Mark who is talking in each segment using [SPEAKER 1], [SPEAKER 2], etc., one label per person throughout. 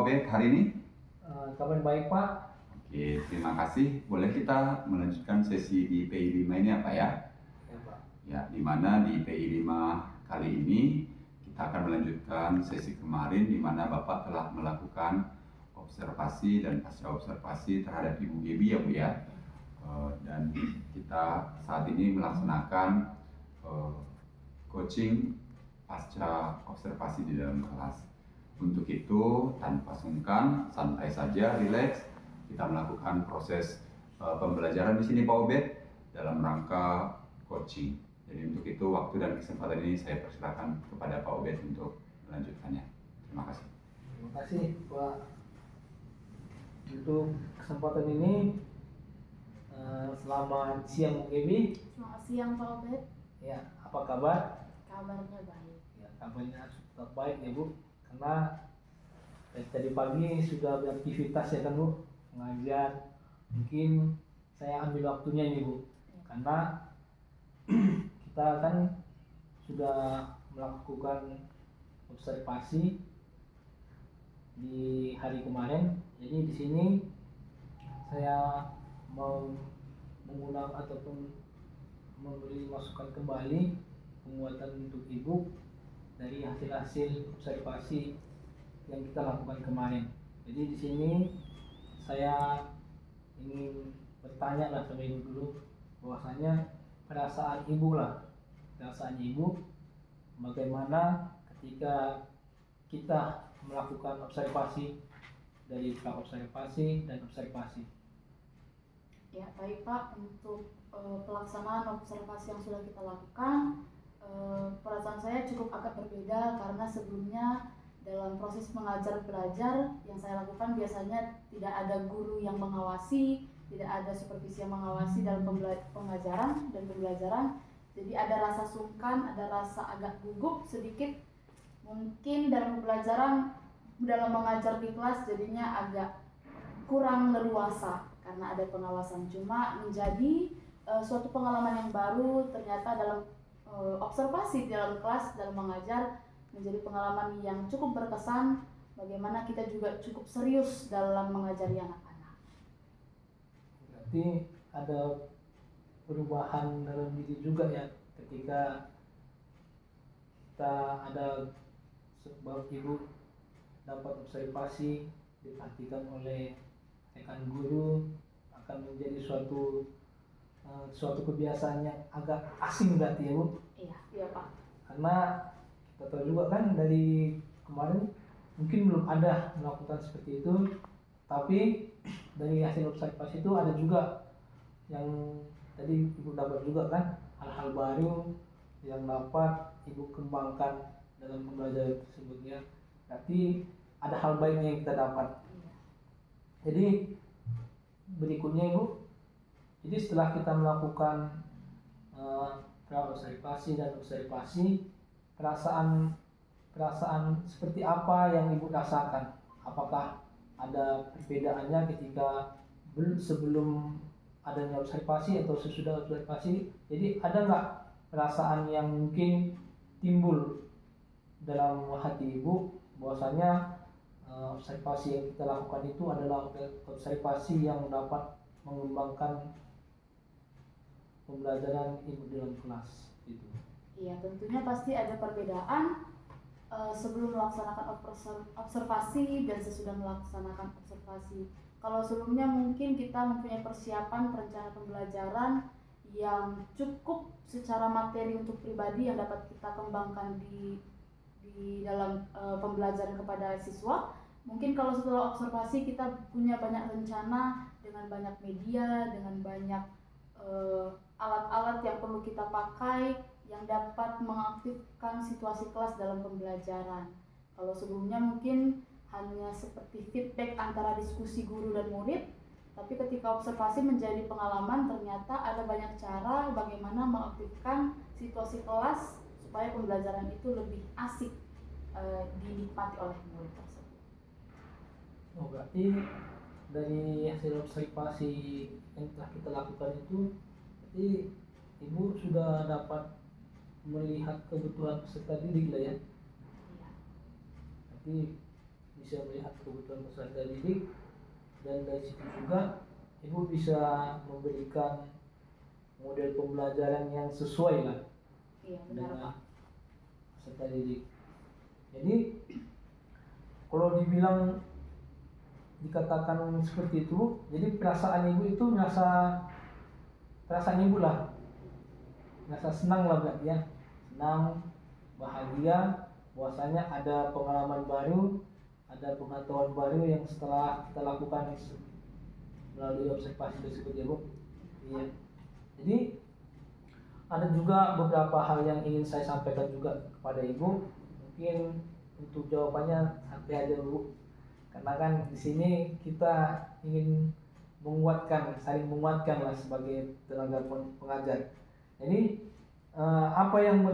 [SPEAKER 1] Obed hari ini?
[SPEAKER 2] Kabar baik Pak.
[SPEAKER 1] Oke, terima kasih. Boleh kita melanjutkan sesi di PI 5 ini apa ya?
[SPEAKER 2] Ya Pak.
[SPEAKER 1] Ya, di mana di PI 5 kali ini kita akan melanjutkan sesi kemarin di mana Bapak telah melakukan observasi dan pasca observasi terhadap Ibu Gebi ya Bu ya. Dan kita saat ini melaksanakan coaching pasca observasi di dalam kelas. Untuk itu, tanpa sungkan, santai saja, rileks, kita melakukan proses pembelajaran di sini Pak Obed dalam rangka coaching. Jadi untuk itu, waktu dan kesempatan ini saya persilakan kepada Pak Obed untuk melanjutkannya. Terima kasih.
[SPEAKER 2] Terima kasih Pak. Untuk kesempatan ini, selamat siang Bu Gebi.
[SPEAKER 3] Selamat siang Pak Obed.
[SPEAKER 2] Ya, apa kabar?
[SPEAKER 3] Kabarnya baik.
[SPEAKER 2] Ya, kabarnya tetap baik ya Bu. Karena tadi pagi sudah beraktivitas ya kan Bu, mengajar. Mungkin saya ambil waktunya ini Bu, karena kita kan sudah melakukan observasi di hari kemarin. Jadi di sini saya mau mengulang ataupun memberi masukan kembali penguatan untuk Ibu dari hasil-hasil observasi yang kita lakukan kemarin. Jadi di sini saya ingin bertanya lah sama Ibu dulu, bahwasanya perasaan Ibu bagaimana ketika kita melakukan observasi dari pra-observasi dan observasi.
[SPEAKER 3] Ya baik Pak, untuk pelaksanaan observasi yang sudah kita lakukan, perasaan saya cukup agak berbeda karena sebelumnya dalam proses mengajar belajar yang saya lakukan biasanya tidak ada guru yang mengawasi, tidak ada supervisi yang mengawasi dalam pengajaran dan pembelajaran. Jadi ada rasa sungkan, ada rasa agak gugup sedikit. Mungkin dalam pembelajaran, dalam mengajar di kelas jadinya agak kurang leluasa karena ada pengawasan. Cuma menjadi suatu pengalaman yang baru, ternyata dalam observasi dalam kelas, dalam mengajar menjadi pengalaman yang cukup berkesan. Bagaimana kita juga cukup serius dalam mengajari anak-anak.
[SPEAKER 2] Berarti ada perubahan dalam diri juga ya ketika kita ada sebab Ibu dapat observasi diperhatikan oleh rekan guru, akan menjadi suatu kebiasaan yang agak asing berarti ya Bu?
[SPEAKER 3] Iya Pak.
[SPEAKER 2] Karena kita tahu juga kan dari kemarin mungkin belum ada melakukan seperti itu, tapi dari hasil observasi itu ada juga yang tadi Ibu dapat juga kan hal-hal baru yang dapat Ibu kembangkan dalam pembelajaran tersebut ya. Berarti ada hal baiknya yang kita dapat. Jadi berikutnya Ibu, jadi setelah kita melakukan pra-observasi dan observasi, perasaan seperti apa yang Ibu rasakan? Apakah ada perbedaannya ketika sebelum adanya observasi atau sesudah observasi? Jadi ada nggak perasaan yang mungkin timbul dalam hati Ibu bahwasanya observasi yang kita lakukan itu adalah observasi yang dapat mengembangkan pembelajaran Ibu dalam kelas itu?
[SPEAKER 3] Iya, tentunya pasti ada perbedaan sebelum melaksanakan observasi dan sesudah melaksanakan observasi. Kalau sebelumnya mungkin kita mempunyai persiapan perencanaan pembelajaran yang cukup secara materi untuk pribadi yang dapat kita kembangkan di dalam pembelajaran kepada siswa. Mungkin kalau setelah observasi kita punya banyak rencana dengan banyak media, dengan banyak alat-alat yang perlu kita pakai yang dapat mengaktifkan situasi kelas dalam pembelajaran. Kalau sebelumnya mungkin hanya seperti feedback antara diskusi guru dan murid, tapi ketika observasi menjadi pengalaman, ternyata ada banyak cara bagaimana mengaktifkan situasi kelas supaya pembelajaran itu lebih asik dinikmati oleh murid tersebut.
[SPEAKER 2] Oh, berarti dari hasil observasi yang telah kita lakukan itu, berarti Ibu sudah dapat melihat kebutuhan peserta didik lah ya.
[SPEAKER 3] Iya.
[SPEAKER 2] Berarti bisa melihat kebutuhan peserta didik, dan dari situ juga ibu bisa memberikan model pembelajaran yang sesuai lah
[SPEAKER 3] Iya, benar
[SPEAKER 2] dengan
[SPEAKER 3] Pak.
[SPEAKER 2] peserta didik. Jadi kalau dibilang dikatakan seperti itu, jadi perasaan ibu itu perasaan ibu lah, merasa senang lah berarti ya, senang, bahagia, bahwasanya ada pengalaman baru, ada pengetahuan baru yang setelah kita lakukan melalui observasi tersebut ya Bu. Iya. Jadi ada juga beberapa hal yang ingin saya sampaikan juga kepada ibu. Mungkin untuk jawabannya nanti aja Bu, karena kan di sini kita ingin saling menguatkan lah sebagai tenaga pengajar. Jadi apa yang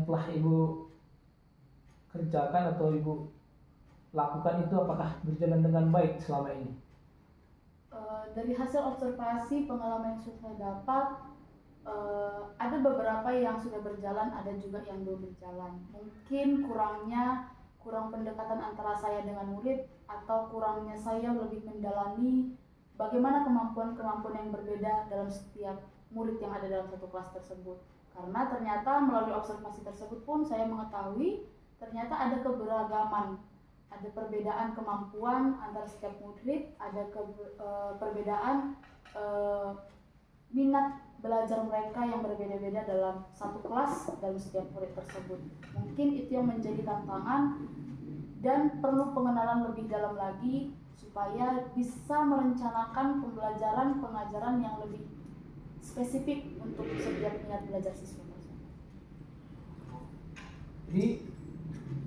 [SPEAKER 2] telah ibu kerjakan atau ibu lakukan itu apakah berjalan dengan baik selama ini?
[SPEAKER 3] Dari hasil observasi pengalaman yang sudah saya dapat, ada beberapa yang sudah berjalan, ada juga yang belum berjalan. Mungkin kurang pendekatan antara saya dengan murid, atau kurangnya saya lebih mendalami bagaimana kemampuan-kemampuan yang berbeda dalam setiap murid yang ada dalam satu kelas tersebut. Karena ternyata melalui observasi tersebut pun saya mengetahui ternyata ada keberagaman, ada perbedaan kemampuan antara setiap murid, ada perbedaan minat belajar mereka yang berbeda-beda dalam satu kelas dalam setiap murid tersebut. Mungkin itu yang menjadi tantangan dan perlu pengenalan lebih dalam lagi supaya bisa merencanakan pembelajaran pengajaran yang lebih spesifik untuk setiap minat belajar siswa tersebut.
[SPEAKER 2] Jadi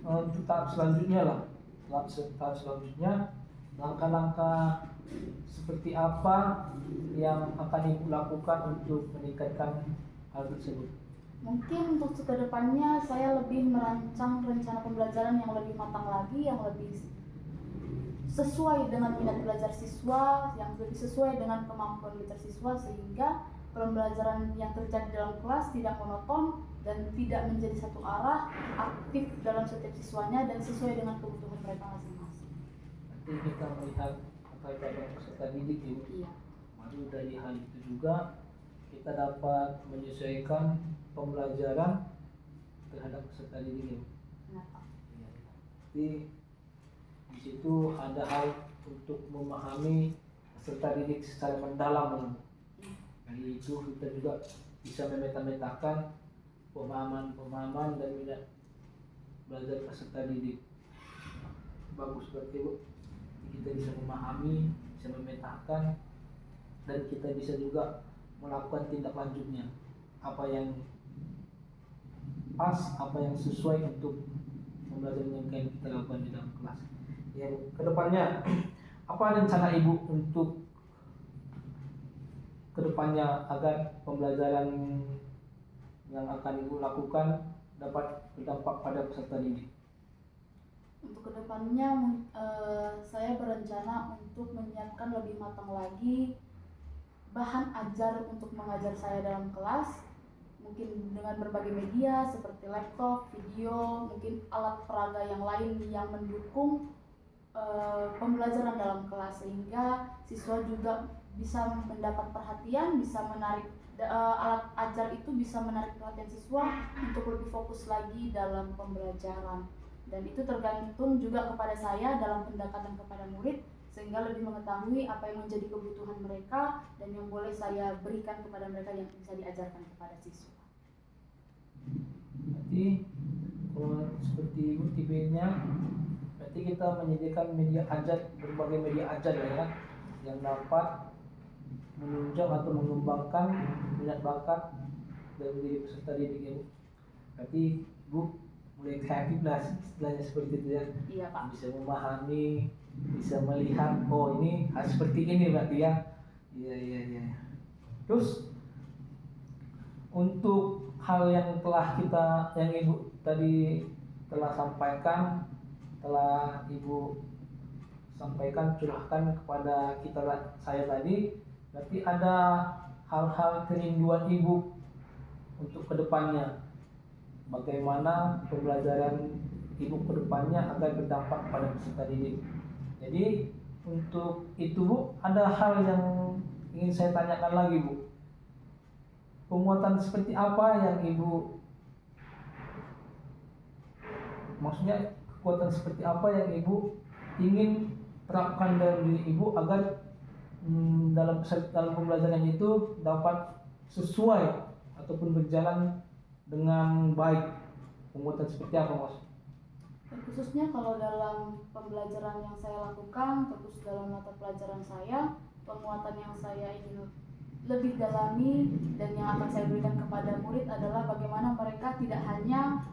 [SPEAKER 2] untuk tahap selanjutnya langkah-langkah seperti apa yang akan ibu lakukan untuk meningkatkan hal tersebut?
[SPEAKER 3] Mungkin untuk kedepannya saya lebih merancang rencana pembelajaran yang lebih matang lagi, yang lebih sesuai dengan minat belajar siswa, yang lebih sesuai dengan kemampuan belajar siswa, sehingga pembelajaran yang terjadi dalam kelas tidak monoton dan tidak menjadi satu arah, aktif dalam setiap siswanya dan sesuai dengan kebutuhan mereka masing-masing.
[SPEAKER 2] Nanti kita melihat pada peserta didik ya.
[SPEAKER 3] Iya.
[SPEAKER 2] Lalu dari hal itu juga kita dapat menyesuaikan pembelajaran terhadap peserta didik ya.
[SPEAKER 3] Kenapa?
[SPEAKER 2] Ya. Jadi di situ ada hal untuk memahami peserta didik secara mendalam. Dari itu kita juga bisa memeta-metakan pemahaman dan minat belajar peserta didik. Bagus berarti Bu. Kita bisa memahami, bisa memetakan, dan kita bisa juga melakukan tindak lanjutnya. Apa yang pas, apa yang sesuai untuk pembelajaran yang akan kita lakukan di dalam kelas. Ya, kedepannya apa rencana Ibu untuk kedepannya agar pembelajaran yang akan Ibu lakukan dapat berdampak pada peserta didik?
[SPEAKER 3] Untuk kedepannya saya berencana untuk menyiapkan lebih matang lagi bahan ajar untuk mengajar saya dalam kelas, mungkin dengan berbagai media seperti laptop, video, mungkin alat peraga yang lain yang mendukung pembelajaran dalam kelas, sehingga siswa juga bisa mendapat perhatian, bisa menarik alat ajar itu bisa menarik perhatian siswa untuk lebih fokus lagi dalam pembelajaran. Dan itu tergantung juga kepada saya dalam pendekatan kepada murid, sehingga lebih mengetahui apa yang menjadi kebutuhan mereka dan yang boleh saya berikan kepada mereka yang bisa diajarkan kepada siswa.
[SPEAKER 2] Berarti kalau seperti Ibu tipenya, berarti kita menyediakan media ajar, berbagai media ajar ya, yang dapat menunjang atau mengembangkan minat bakat dari diri peserta didik Ibu. Berarti Ibu mulai kreatif lah istilahnya seperti itu ya.
[SPEAKER 3] Iya Pak.
[SPEAKER 2] Bisa memahami, bisa melihat, oh ini harus seperti ini berarti ya. Iya. Terus untuk hal yang Ibu tadi telah sampaikan, curahkan kepada saya tadi, berarti ada hal-hal kerinduan Ibu untuk kedepannya. Bagaimana pembelajaran ibu kedepannya agar berdampak pada peserta didik. Jadi untuk itu Bu, ada hal yang ingin saya tanyakan lagi Bu. Penguatan seperti apa yang ibu, maksudnya kekuatan seperti apa yang ibu ingin terapkan dalam diri ibu agar dalam pembelajaran itu dapat sesuai ataupun berjalan dengan baik? Penguatan seperti apa Mas?
[SPEAKER 3] Khususnya kalau dalam pembelajaran yang saya lakukan, terus dalam mata pelajaran saya, penguatan yang saya ingin lebih dalami dan yang akan saya berikan kepada murid adalah bagaimana mereka tidak hanya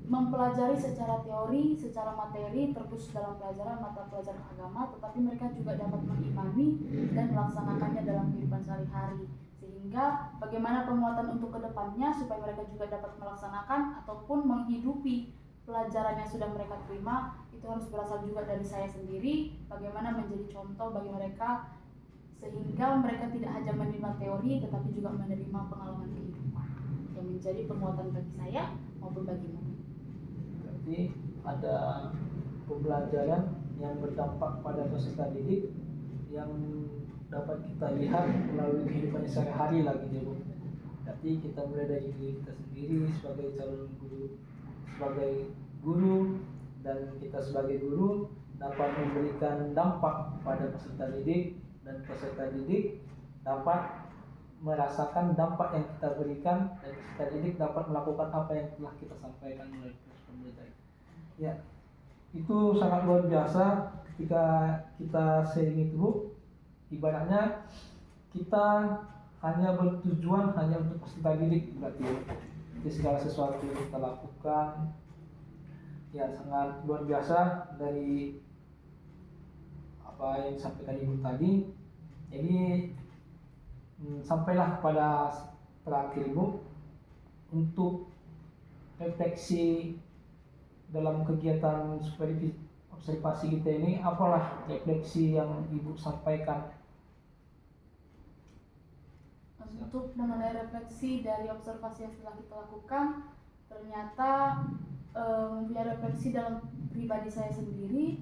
[SPEAKER 3] mempelajari secara teori, secara materi, terus dalam pelajaran mata pelajaran agama, tetapi mereka juga dapat mengimani dan melaksanakannya dalam kehidupan sehari-hari. Sehingga bagaimana penguatan untuk kedepannya supaya mereka juga dapat melaksanakan ataupun menghidupi pelajaran yang sudah mereka terima, itu harus berasal juga dari saya sendiri. Bagaimana menjadi contoh bagi mereka sehingga mereka tidak hanya menerima teori tetapi juga menerima pengalaman kehidupan yang menjadi penguatan bagi saya maupun bagi mereka.
[SPEAKER 2] Berarti ada pembelajaran yang berdampak pada peserta didik yang dapat kita lihat melalui kehidupan sehari-hari lagi ya Bu. Berarti kita mulai dari diri kita sendiri sebagai calon guru, sebagai guru, dan kita sebagai guru dapat memberikan dampak pada peserta didik, dan peserta didik dapat merasakan dampak yang kita berikan, dan peserta didik dapat melakukan apa yang telah kita sampaikan melalui proses pembelajaran. Ya, itu sangat luar biasa ketika kita sharing itu Bu. Ibaratnya kita hanya bertujuan hanya untuk peserta didik, berarti jadi segala sesuatu yang kita lakukan ya sangat luar biasa dari apa yang disampaikan ibu tadi. Jadi sampailah kepada terakhir ibu untuk refleksi dalam kegiatan supervisi observasi kita ini, apalah refleksi yang ibu sampaikan?
[SPEAKER 3] Untuk mengenai refleksi dari observasi yang telah kita lakukan, ternyata mempunyai refleksi dalam pribadi saya sendiri.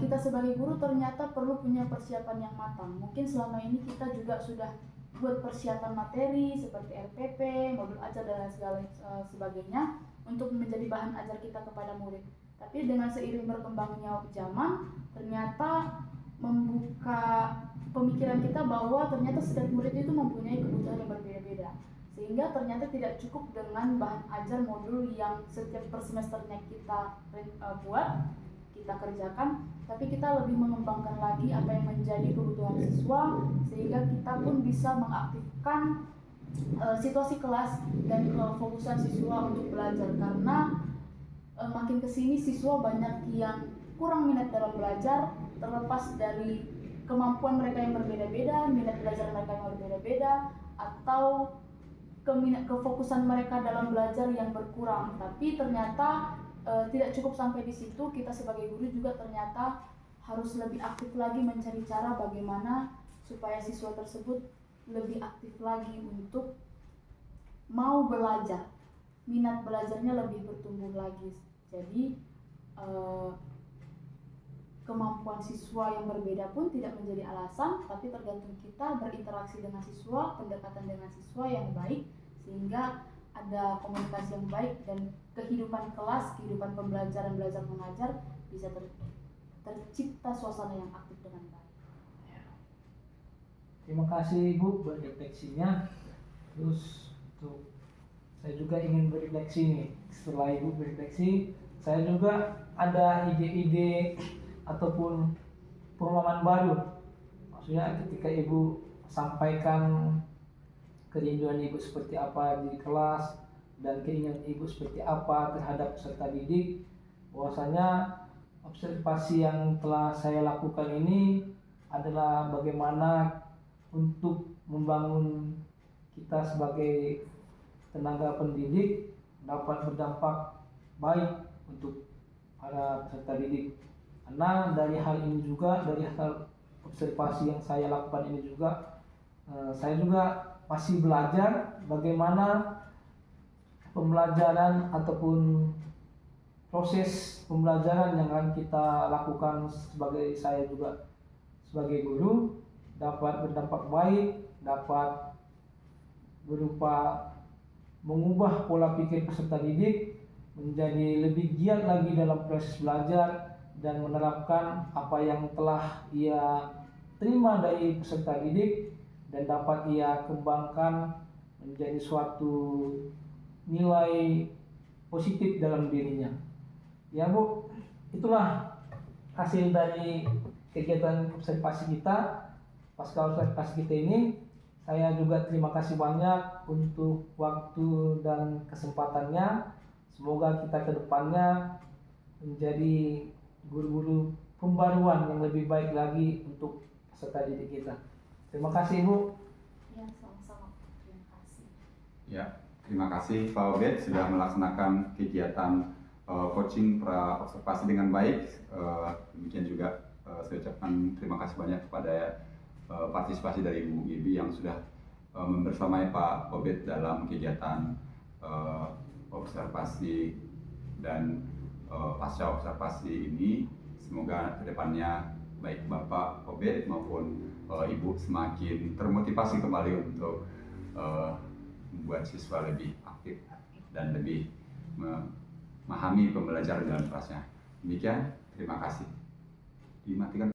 [SPEAKER 3] Kita sebagai guru ternyata perlu punya persiapan yang matang. Mungkin selama ini kita juga sudah buat persiapan materi seperti RPP, modul ajar dan segala sebagainya untuk menjadi bahan ajar kita kepada murid. Tapi dengan seiring berkembangnya zaman, ternyata membuka pemikiran kita bahwa ternyata setiap murid itu mempunyai kebutuhan yang berbeda-beda, sehingga ternyata tidak cukup dengan bahan ajar modul yang setiap per semesternya kita buat, kita kerjakan, tapi kita lebih mengembangkan lagi apa yang menjadi kebutuhan siswa, sehingga kita pun bisa mengaktifkan situasi kelas dan kefokusan siswa untuk belajar. Karena makin kesini siswa banyak yang kurang minat dalam belajar, terlepas dari kemampuan mereka yang berbeda-beda, minat belajar mereka yang berbeda-beda, atau kefokusan mereka dalam belajar yang berkurang. Tapi ternyata tidak cukup sampai di situ. Kita sebagai guru juga ternyata harus lebih aktif lagi mencari cara bagaimana supaya siswa tersebut lebih aktif lagi untuk mau belajar, minat belajarnya lebih bertumbuh lagi. Jadi kemampuan siswa yang berbeda pun tidak menjadi alasan, tapi tergantung kita berinteraksi dengan siswa, pendekatan dengan siswa yang baik, sehingga ada komunikasi yang baik dan kehidupan kelas, kehidupan pembelajaran belajar mengajar bisa tercipta suasana yang aktif dengan baik.
[SPEAKER 2] Terima kasih Ibu buat refleksinya. Terus untuk saya juga ingin berefleksi nih. Setelah Ibu berefleksi, saya juga ada ide-ide ataupun pengalaman baru. Maksudnya ketika Ibu sampaikan kerinduan Ibu seperti apa di kelas dan keinginan Ibu seperti apa terhadap peserta didik, bahwasanya observasi yang telah saya lakukan ini adalah bagaimana untuk membangun kita sebagai tenaga pendidik dapat berdampak baik untuk para peserta didik. Karena dari hal ini juga, dari hal observasi yang saya lakukan ini juga, saya juga masih belajar bagaimana pembelajaran ataupun proses pembelajaran yang akan kita lakukan sebagai saya juga sebagai guru dapat berdampak baik, dapat berupa mengubah pola pikir peserta didik menjadi lebih giat lagi dalam proses belajar dan menerapkan apa yang telah ia terima dari peserta didik dan dapat ia kembangkan menjadi suatu nilai positif dalam dirinya. Ya Bu, itulah hasil dari kegiatan observasi kita. Pasca observasi kita ini, saya juga terima kasih banyak untuk waktu dan kesempatannya. Semoga kita ke depannya menjadi guru-guru pembaruan yang lebih baik lagi untuk peserta didik kita. Terima kasih Bu.
[SPEAKER 3] Ya, sama-sama. Terima kasih.
[SPEAKER 1] Ya, terima kasih Pak Obed sudah melaksanakan kegiatan coaching pra observasi dengan baik. Demikian juga saya ucapkan terima kasih banyak kepada partisipasi dari Bu Gibi yang sudah membersamai Pak Obed dalam kegiatan observasi dan pasca observasi ini. Semoga kedepannya baik Bapak Obed maupun Ibu semakin termotivasi kembali untuk membuat siswa lebih aktif dan lebih memahami pembelajaran dalam kelasnya. Demikian, terima kasih. Dimatikan.